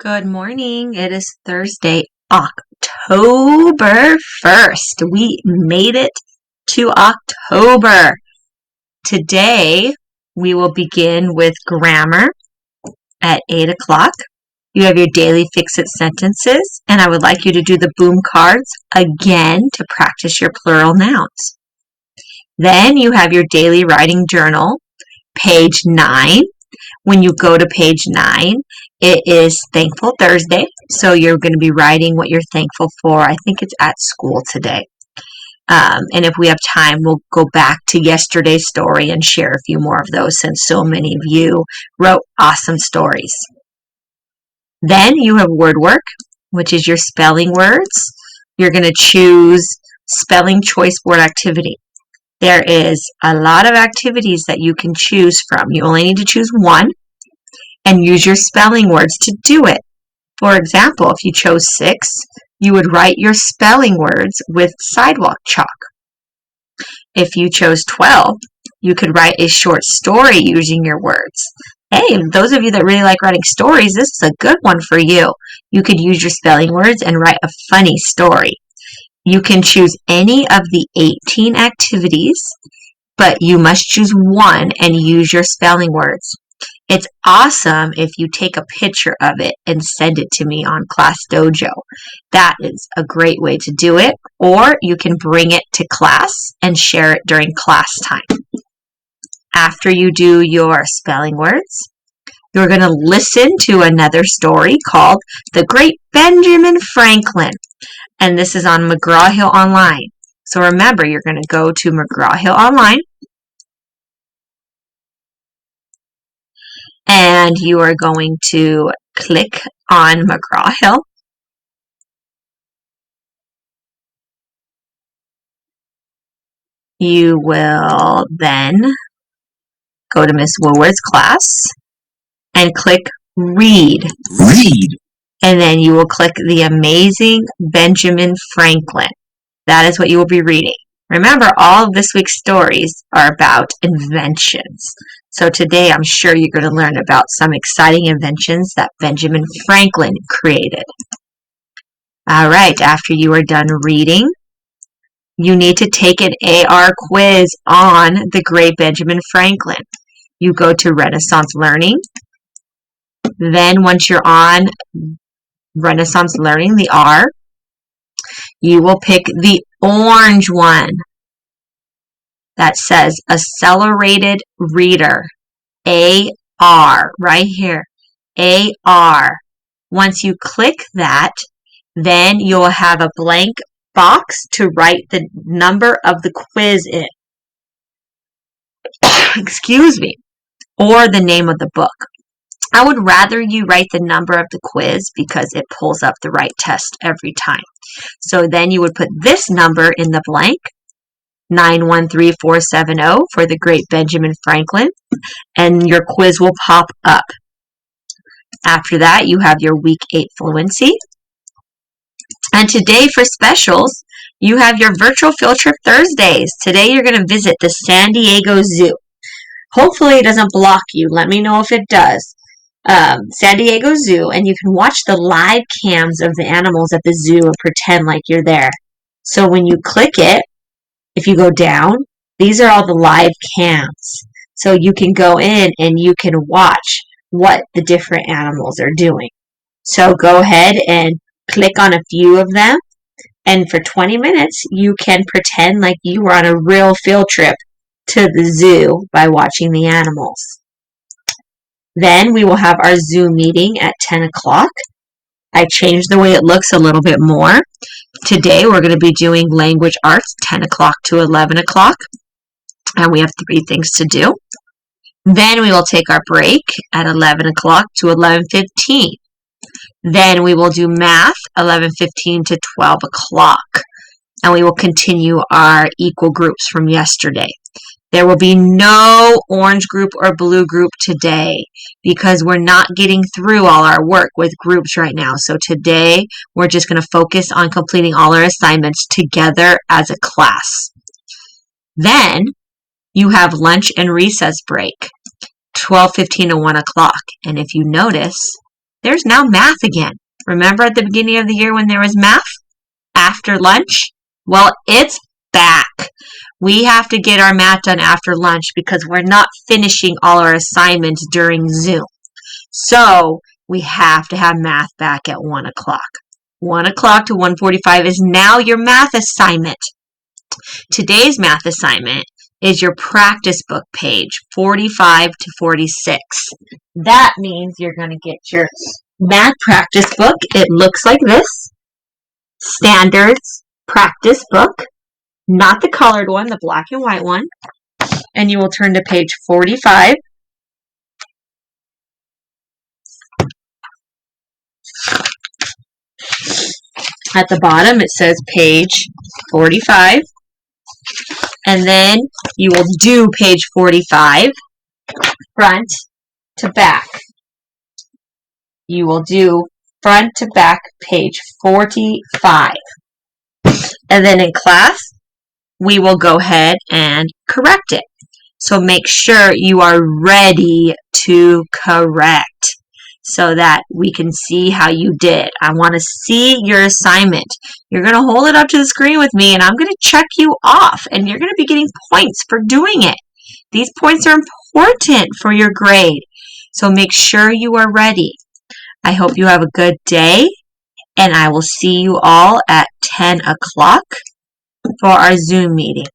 Good morning. It is Thursday, October 1st. We made it to October. Today, we will begin with grammar at 8 o'clock. You have your daily fix-it sentences, and I would like you to do the boom cards again to practice your plural nouns. Then you have your daily writing journal, page 9. When you go to page 9, it is Thankful Thursday, so you're going to be writing what you're thankful for. I think it's at school today. And if we have time, we'll go back to yesterday's story and share a few more of those since so many of you wrote awesome stories. Then you have word work, which is your spelling words. You're going to choose spelling choice word activity. There is a lot of activities that you can choose from. You only need to choose one and use your spelling words to do it. For example, if you chose 6, you would write your spelling words with sidewalk chalk. If you chose 12, you could write a short story using your words. Hey, those of you that really like writing stories, this is a good one for you. You could use your spelling words and write a funny story. You can choose any of the 18 activities, but you must choose one and use your spelling words. It's awesome if you take a picture of it and send it to me on Class Dojo. That is a great way to do it, or you can bring it to class and share it during class time. After you do your spelling words, you're going to listen to another story called The Great Benjamin Franklin. And this is on McGraw-Hill Online. So remember, you're going to go to McGraw-Hill Online, and you are going to click on McGraw-Hill. You will then go to Miss Woodward's class and click Read. And then you will click The Amazing Benjamin Franklin. That is what you will be reading. Remember, all of this week's stories are about inventions. So today I'm sure you're going to learn about some exciting inventions that Benjamin Franklin created. All right, after you are done reading, you need to take an AR quiz on the great Benjamin Franklin. You go to Renaissance Learning. Then once you're on Renaissance Learning, the R, you will pick the orange one that says Accelerated Reader, AR, right here, AR. Once you click that, then you'll have a blank box to write the number of the quiz in. Excuse me, or the name of the book. I would rather you write the number of the quiz because it pulls up the right test every time. So then you would put this number in the blank, 913470 for the great Benjamin Franklin, and your quiz will pop up. After that, you have your Week 8 Fluency. And today for specials, you have your virtual field trip Thursdays. Today you're going to visit the San Diego Zoo. Hopefully it doesn't block you. Let me know if it does. San Diego Zoo, and you can watch the live cams of the animals at the zoo and pretend like you're there. So when you click it, if you go down, these are all the live cams. So you can go in and you can watch what the different animals are doing. So go ahead and click on a few of them, and for 20 minutes you can pretend like you were on a real field trip to the zoo by watching the animals. Then we will have our Zoom meeting at 10 o'clock. I changed the way it looks a little bit more. Today we're going to be doing language arts 10 o'clock to 11 o'clock. And we have 3 things to do. Then we will take our break at 11 o'clock to 11:15. Then we will do math 11:15 to 12 o'clock. And we will continue our equal groups from yesterday. There will be no orange group or blue group today because we're not getting through all our work with groups right now. So today we're just going to focus on completing all our assignments together as a class. Then you have lunch and recess break, 12:15 to 1 o'clock. And if you notice, there's now math again. Remember at the beginning of the year when there was math after lunch? Well, it's back. We have to get our math done after lunch because we're not finishing all our assignments during Zoom. So we have to have math back at 1 o'clock. 1 o'clock to 1:45 is now your math assignment. Today's math assignment is your practice book page 45 to 46. That means you're going to get your math practice book. It looks like this. Standards practice book, not the colored one, the black and white one. And you will turn to page 45. At the bottom, it says page 45. And then you will do page 45, front to back. You will do front to back page 45. And then in class, we will go ahead and correct it. So make sure you are ready to correct so that we can see how you did. I want to see your assignment. You're going to hold it up to the screen with me, and I'm going to check you off, and you're going to be getting points for doing it. These points are important for your grade, so make sure you are ready. I hope you have a good day, and I will see you all at 10 o'clock for our Zoom meeting.